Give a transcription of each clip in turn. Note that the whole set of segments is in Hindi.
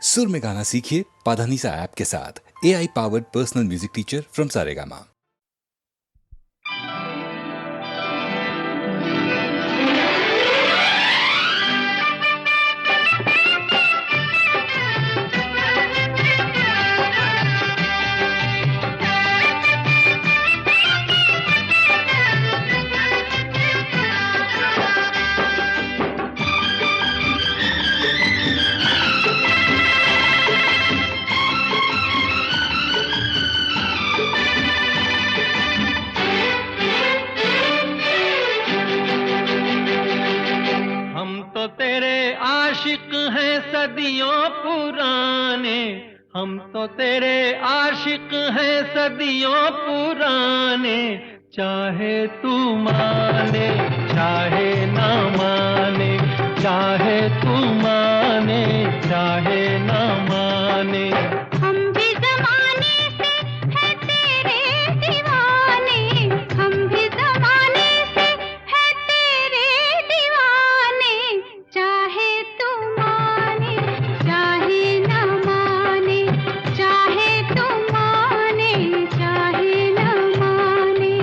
सुर में गाना सीखिए पाधानीसा ऐप के साथ। AI powered personal music teacher from Saregama. आशिक हैं सदियों पुराने, हम तो तेरे आशिक हैं सदियों पुराने। चाहे तू माने चाहे ना माने, चाहे तू माने चाहे ना माने, हम भी ज़माने से है तेरे दीवाने, हम भी ज़माने से है तेरे दीवाने। चाहे तू माने चाहे ना माने, चाहे तू माने चाहे ना माने।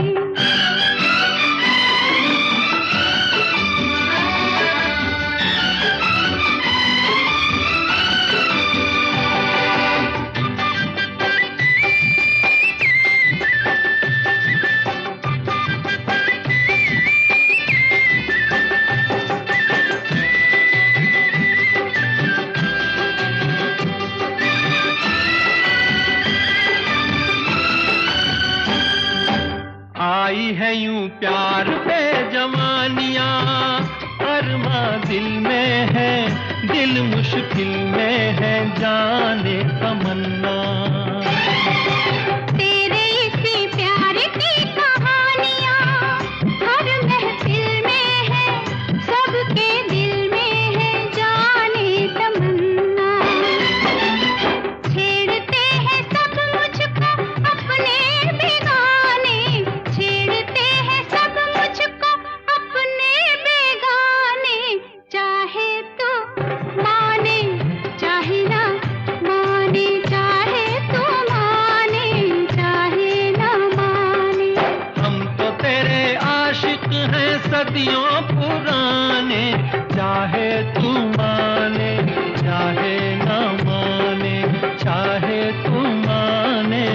आई है यूं प्यार पे जवानियां, अरमा दिल में है, दिल मुश्किल में है, जाने तमन्ना। तेरे इसी प्यार की कहानियाँ हर महफिल में है, सबके दिल में है, जाने तमन्ना। छेड़ते हैं सब मुझको अपने बेगाने, छेड़ते हैं सब मुझको अपने बेगाने। चाहे तो माने चाहे ना माने, चाहे तू माने चाहे ना माने। हम तो तेरे आशिक हैं सदियों पुराने। चाहे तू माने चाहे ना माने, चाहे तू माने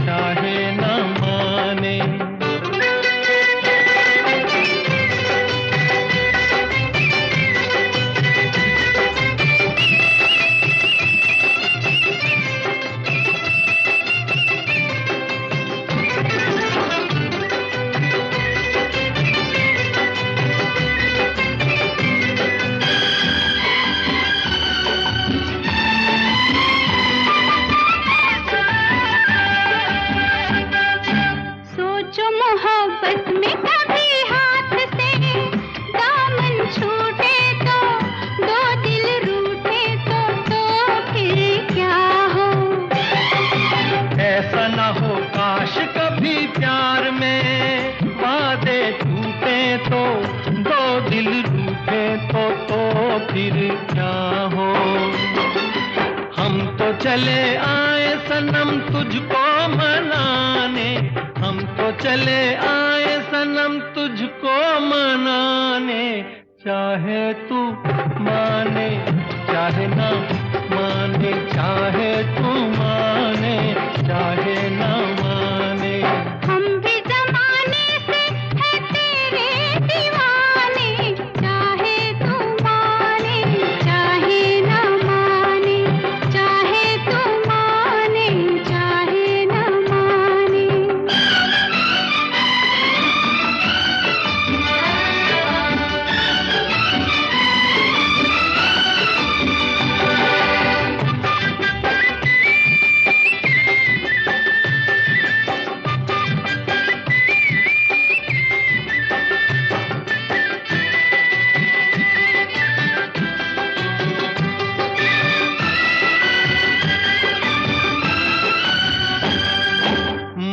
चाहे ना माने। सोचो मोहब्बत में कभी हाथ से दामन छूटे तो, दो दिल रूठे तो फिर क्या हो। ऐसा न हो काश कभी प्यार में वादे टूटे तो, दो दिल रूठे तो फिर क्या हो। हम तो चले आए सनम तुझको मनाने, हम तो चले आए सनम तुझको मनाने। चाहे तू माने चाहे ना माने, चाहे तू माने चाहे ना माने। हम भी ज़माने से है तेरे दीवाने, चाहे तू माने चाहे ना माने, चाहे तू माने चाहे ना माने।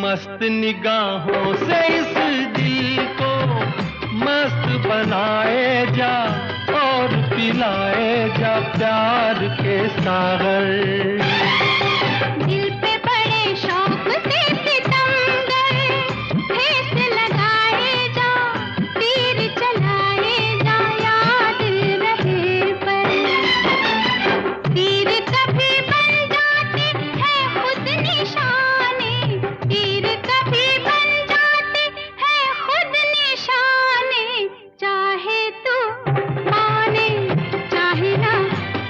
मस्त निगाहों से इस दिल को मस्त बनाए जा, और फिर पिलाए जा प्यार के सागर। दिल पे बड़े शौक से सितमगर ठेस लगाए जा, तीर चलाए जा, याद रहे पर तीर कभी बन जाते हैं खुद निशाने, तीर कभी बन जाते हैं खुद निशाने। चाहे तू माने चाहे ना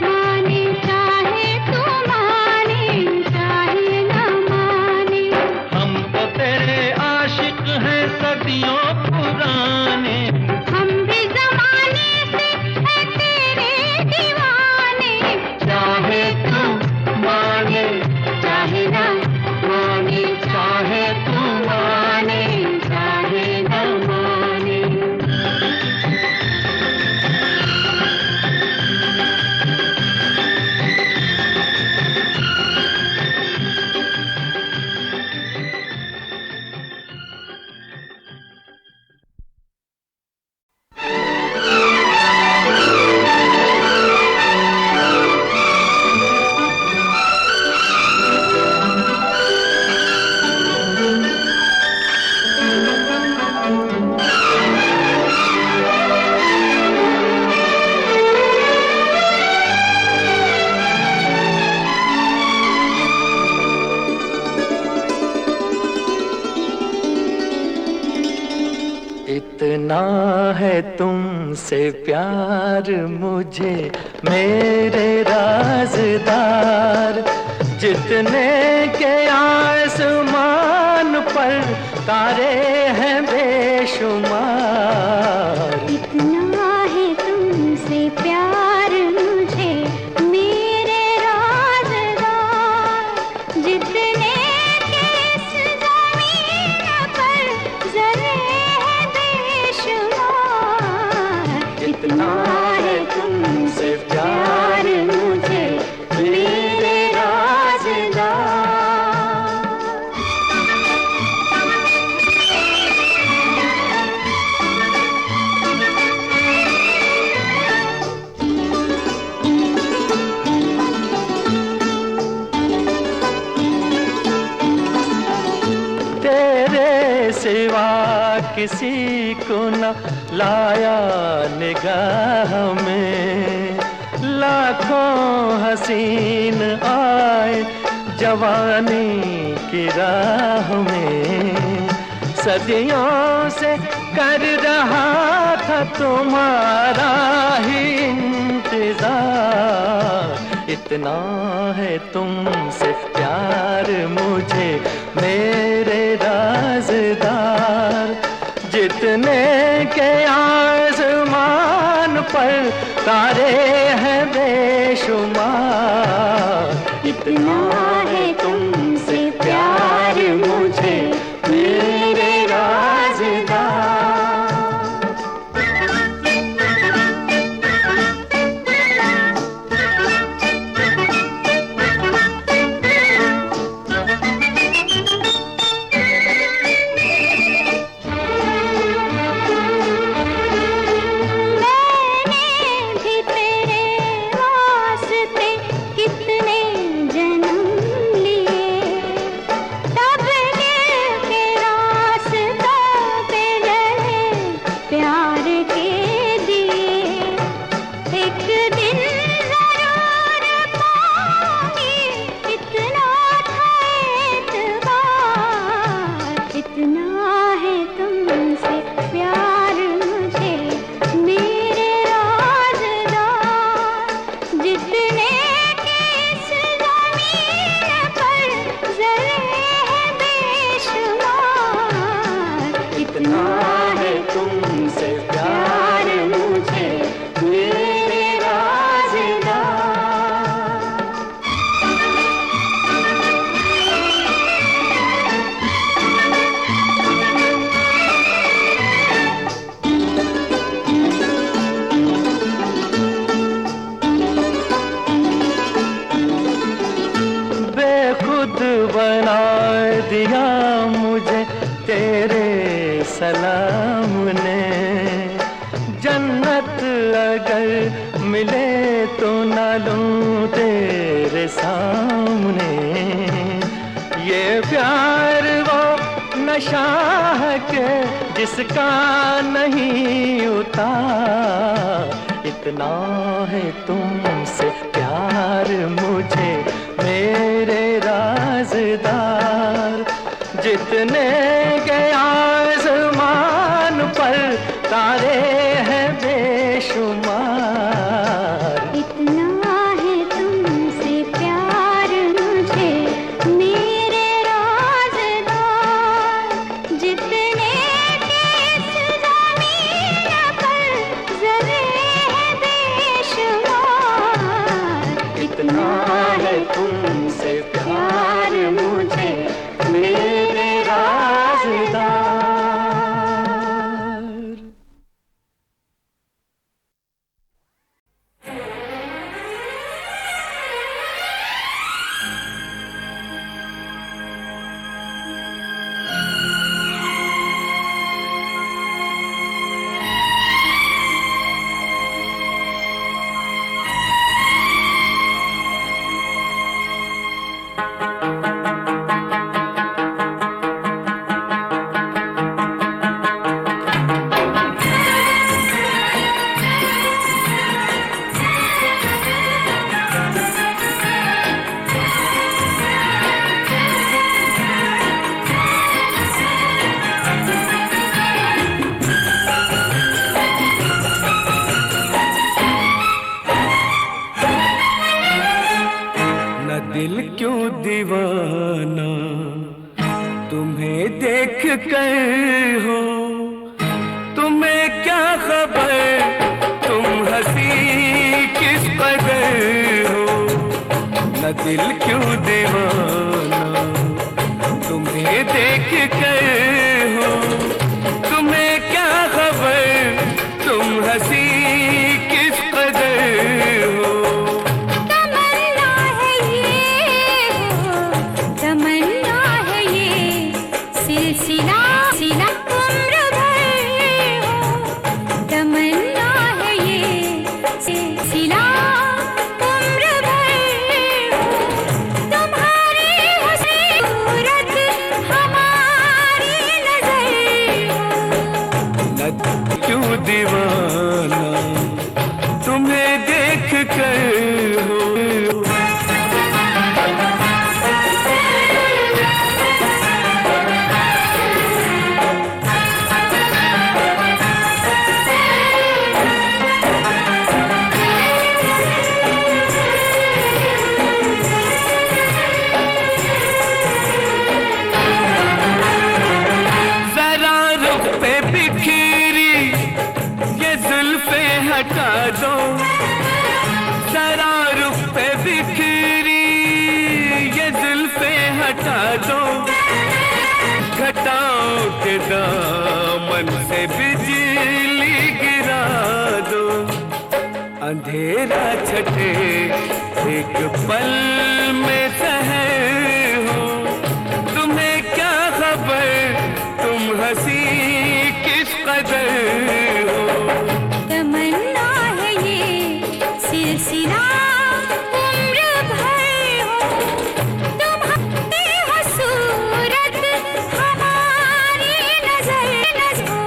माने, चाहे तू माने चाहे ना माने, हम तो तेरे आशिक हैं सदियों पुराने। हम भी जमाने से हैं तेरे दीवाने। चाहे तू माने चाहे ना माने, चाहे तू माने चाहे ना माने। इतना है तुमसे प्यार मुझे मेरे राज़दार, जितने के आसमान पर तारे हैं बेशुमार। इतना है तुमसे प्यार मुझे मेरे राज़दार, जितने के इस ज़मीन पर ज़रे हैं बेशुमार। इतना है तुमसे प्यार मुझे मेरे राज़दार। तेरे सिवा किसी को न लाया निगाह में, लाखों हसीन आए जवानी की राह में। सदियों से कर रहा था तुम्हारा ही इंतजार। इतना है तुमसे प्यार मुझे मेरे राज़दार, जितने के आसमान पर तारे हैं बेशुमार। इतना है तुमसे प्यार मुझे मेरे राज़दार। बना दिया मुझे तेरे सलाम ने। जन्नत अगर मिले नशा है कि जिसका नहीं उतार। इतना है तुमसे प्यार मुझे मेरे राज़दार, जितने के आसमान पर तारे हैं बेशुमार। इतना है तुमसे प्यार मुझे मेरे राज़दार, जितने के इस ज़मीन पर ज़रे हैं बेशुमार। इतना है तुमसे प्यार मुझे मेरे राज़दार। दिल क्यों दीवाना तुम्हें देख कर हो, तुम्हें क्या खबर तुम हंसी किस कदर हो। न दिल क्यों दीवाना तुम्हें देख कर हो, तुम्हें क्या खबर तुम हंसी किस कदर हो। सिला सिला उम्र भर हो, तमन्ना है ये सिलसिला उम्र भर हो। तुम्हारी हुस्न सूरत हमारी नजर हो। न क्यों दीवाना तुम्हें देख कर हो। हटा दो जरा रुख पे बिखरी ये जुल्फे हटा दो, घटाओ के दामन से बिजली गिरा दो। अंधेरा छटे एक पल में शहर हो, तुम्हें क्या खबर तुम हंसी किस कदर हो। तमन्ना है ये सिलसिला उम्र भर हो, तुम्हारी हो सूरत हमारी नजर हो।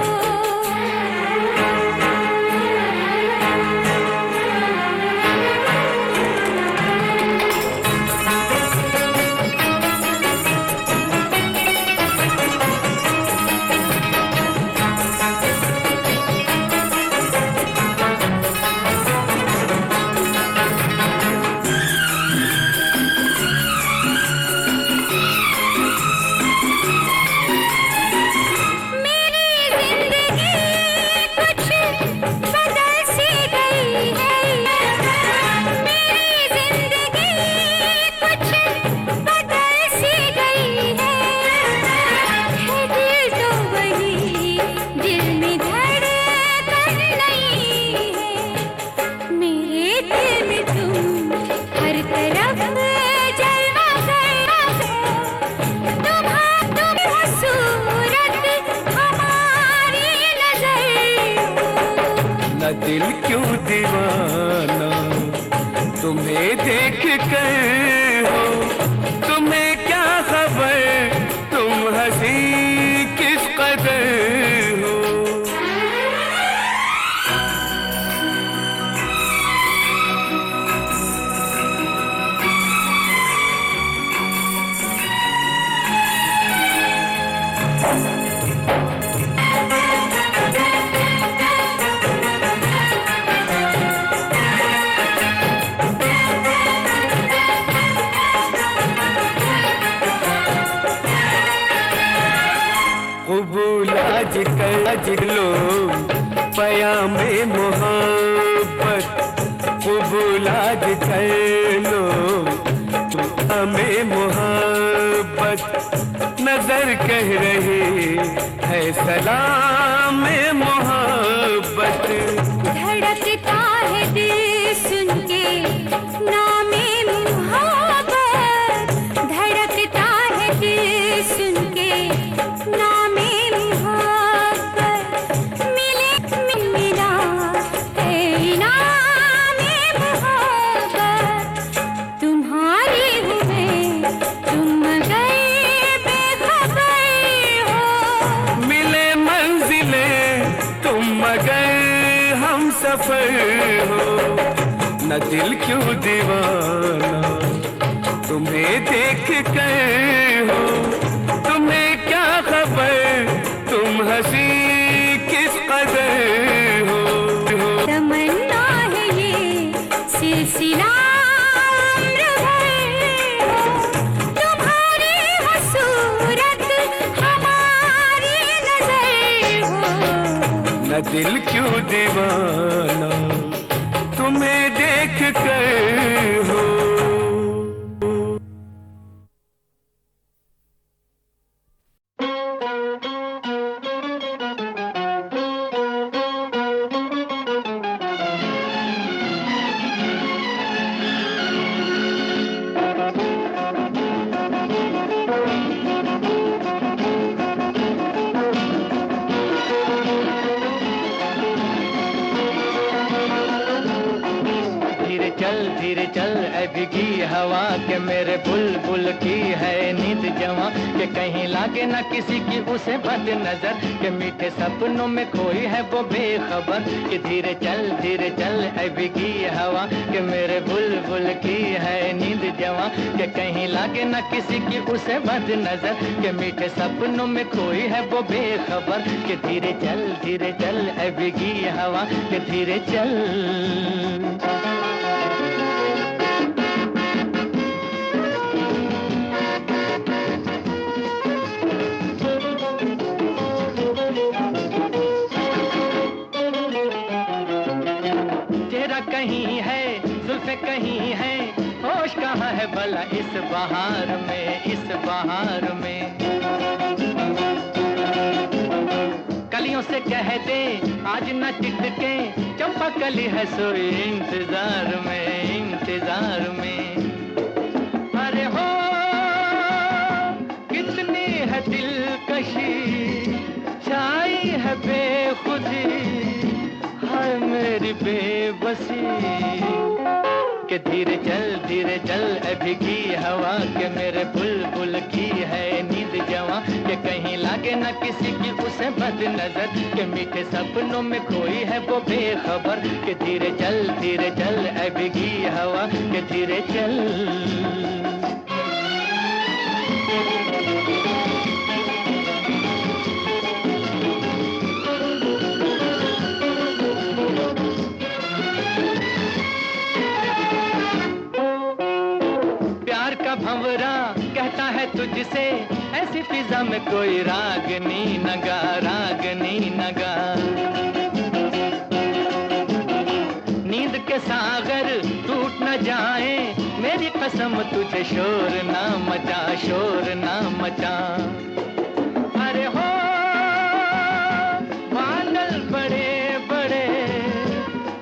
दिल क्यों दीवाना तुम्हें देख कर हो, तुम्हें क्या खबर तुम हंसी कर लो पयामे मोहब्बत कबूल आज कर लो हमें मोहब्बत नजर कह रही है सलाम मोहब्बत धड़कता है दिल सुन के नामे मोहब्बत धड़कता है दिल सुन के नामे मोहब्बत मिले मिला है नामे मोहब्बत तुम्हारी हूँ मैं तुम गए बेखबर हो मिले मंजिले तुम मगर हम सफर हो न दिल क्यों दीवाना तुम्हें देख कर हो तुम्हें क्या खबर तुम हंसी किस कदर हो तमन्ना है ये सिलसिला उम्र भर हो तुम्हारी हो सूरत हमारी नजर हो न दिल क्यों दीवाना तुम्हें देख कर हो धीरे चल ऐ भीगी हवा के मेरे बुलबुल की है नींद जवां के कहीं लागे ना किसी की उसे बद नजर के मीठे सपनों में खोई है वो बेखबर कि धीरे चल ऐ भीगी हवा के मेरे बुलबुल की है नींद जवां के कहीं लागे ना किसी की उसे बद नजर के मीठे सपनों में खोई है वो बेखबर कि धीरे चल ऐ भीगी हवा के धीरे चल। कहीं है जुल्फे कहीं है होश कहाँ है भला इस बहार में कलियों से कह दे आज न टिटके चंपा कली है सोई इंतजार में अरे हो कितनी है दिलकशी छाई है बेखुदी हाय मेरी बेबसी के धीरे चल ऐ भीगी हवा के मेरे बुलबुल की है नींद जवां के कहीं लागे ना किसी की उसे बद नजर के मीठे सपनों में खोई है वो बेखबर के धीरे चल ऐ भीगी हवा के धीरे चल। भंवरा कहता है तुझसे ऐसी फिजा में कोई रागनी नगा नींद के सागर टूट न जाए मेरी कसम तुझे शोर ना मचा अरे हो बादल बड़े बड़े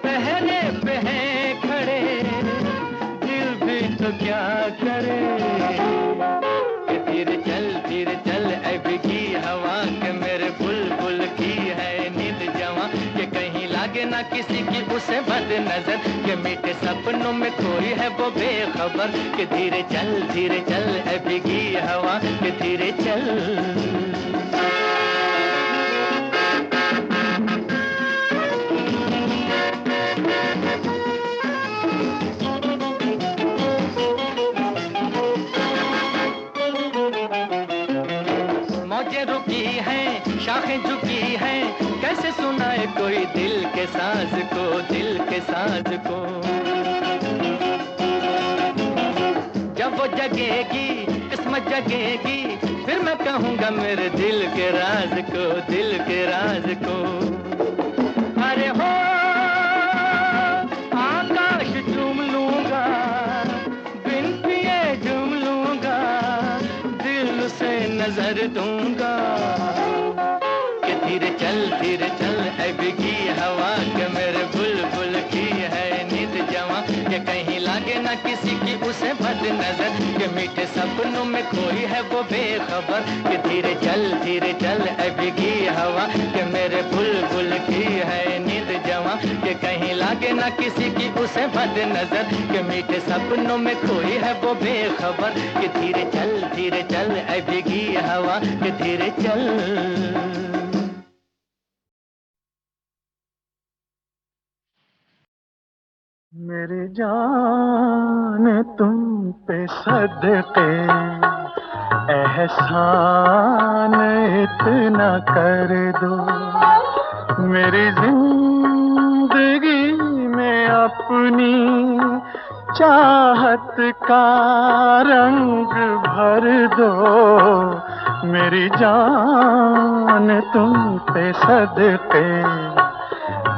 पहले पे हैं खड़े दिल भी तो क्या करे धीरे चल ऐ भीगी हवा के मेरे बुलबुल की है नींद जवां के कहीं लागे ना किसी की उसे बद नजर के मीठे सपनों में खोई है वो बेखबर के धीरे चल ऐ भीगी हवा के धीरे चल। शाखें झुकी हैं कैसे सुनाए कोई दिल के साज को जब वो जगेगी किस्मत शाम जगेगी फिर मैं कहूँगा मेरे दिल के राज को, दिल के राज को। अरे हो आकाश चूम लूंगा, बिन पिए झूम लूंगा, दिल से नजर दूंगा कि धीरे चल ऐ भीगी हवा के मेरे बुलबुल की है नींद जवां, कि कहीं लागे ना किसी की उसे बद नजर, कि मीठे सपनों में खोई है वो बेखबर, कि धीरे चल ऐ भीगी हवा के मेरे बुलबुल की है नींद जवां, कि कहीं लागे ना किसी की उसे बद नजर, कि मीठे सपनों में खोई है वो बेखबर, कि धीरे चल ऐ भीगी हवा के धीरे चल। मेरी जान तुम पे सदके एहसान इतना कर दो, मेरी जिंदगी में अपनी चाहत का रंग भर दो, मेरी जान तुम पे सदके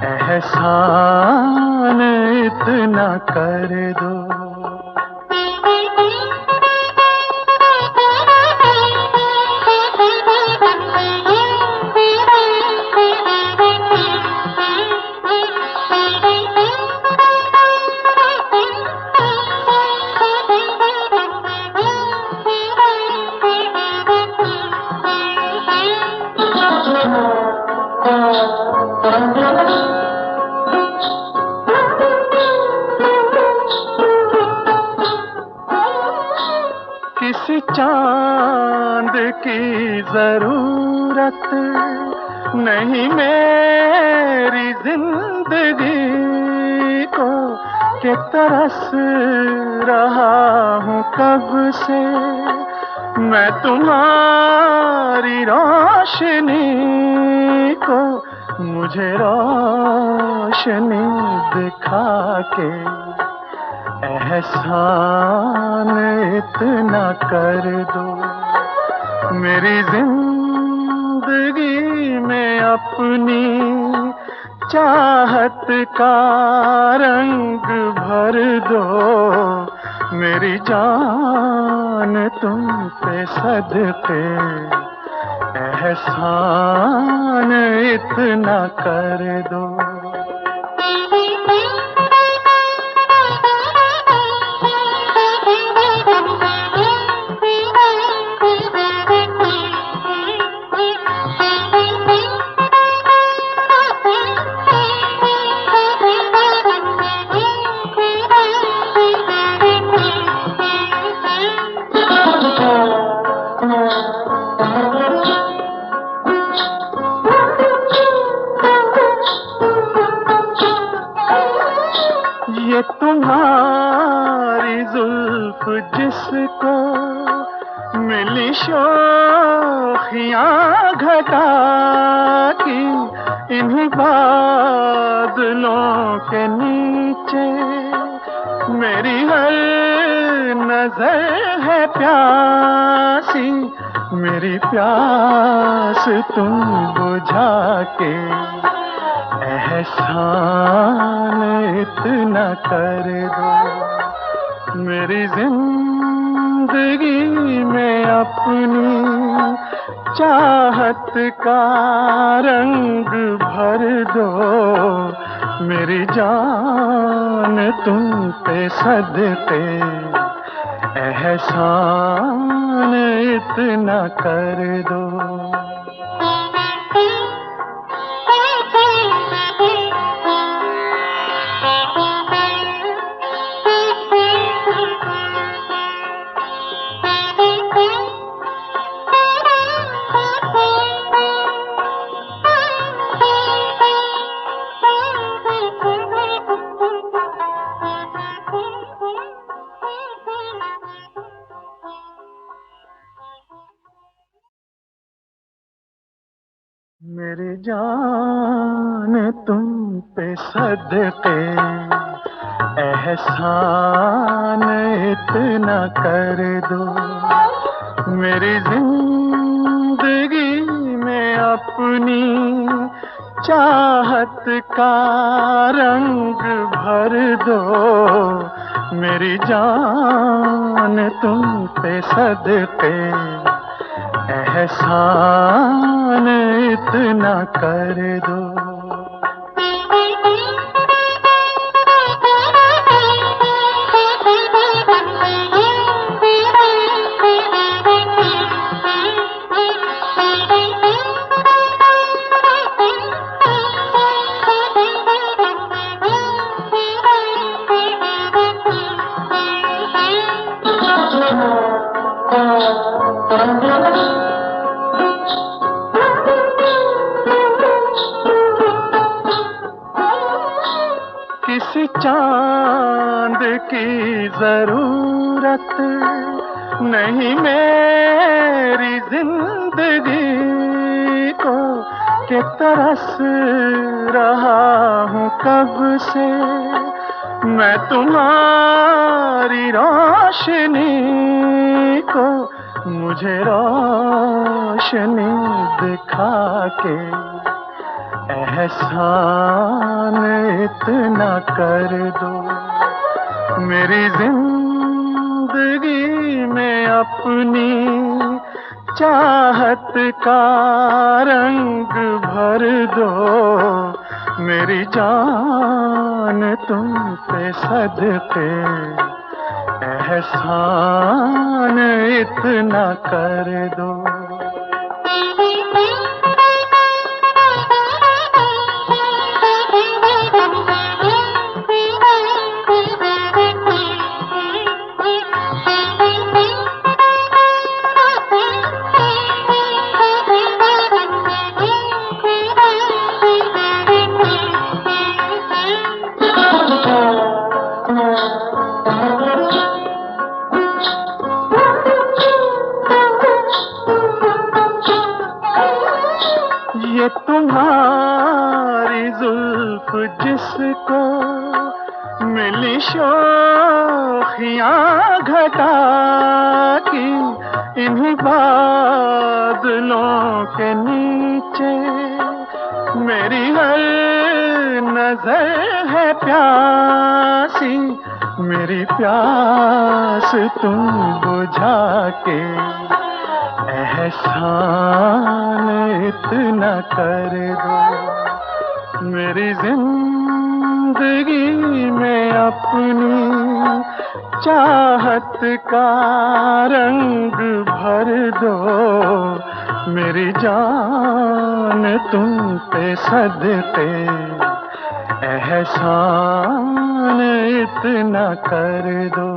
एहसान इतना कर दो। किसी चांद की जरूरत नहीं मेरी जिंदगी को, कि तरस रहा हूँ कब से मैं तुम्हारी रोशनी को, मुझे रोशनी दिखा के एहसान इतना कर दो, मेरी जिंदगी में अपनी चाहत का रंग भर दो, मेरी जान तुम पे सदके एहसान इतना कर दो। ये तुम्हारी जुल्फ जिसको मिली शोखियाँ घटा की, इन्हीं बादलों के नीचे मेरी हर नजर है प्यासी, मेरी प्यास तुम बुझा के एहसान इतना कर दो, मेरी जिंदगी में अपनी चाहत का रंग भर दो, मेरी जान तुम पे सदके एहसान इतना कर दो। मेरी जान तुम पे सदके एहसान इतना कर दो, मेरी जिंदगी में अपनी चाहत का रंग भर दो, मेरी जान तुम पे सदके एहसान इतना कर दो। किसी चांद की जरूरत नहीं मेरी जिंदगी को, कि तरस रहा हूँ कब से मैं तुम्हारी रोशनी को। मुझे रोशनी दिखा के एहसान इतना कर दो, मेरी जिंदगी में अपनी चाहत का रंग भर दो, मेरी जान तुम पे सदके एहसान इतना कर दो। ये तुम्हारी जुल्फ जिसको मिली शोखियाँ घटा की, इन्हीं बादलों के नीचे मेरी हर नजर है प्यासी, मेरी प्यास तुम बुझा के एहसान इतना कर दो, मेरी जिंदगी में अपनी चाहत का रंग भर दो, मेरी जान तुम पे सदके एहसान इतना कर दो।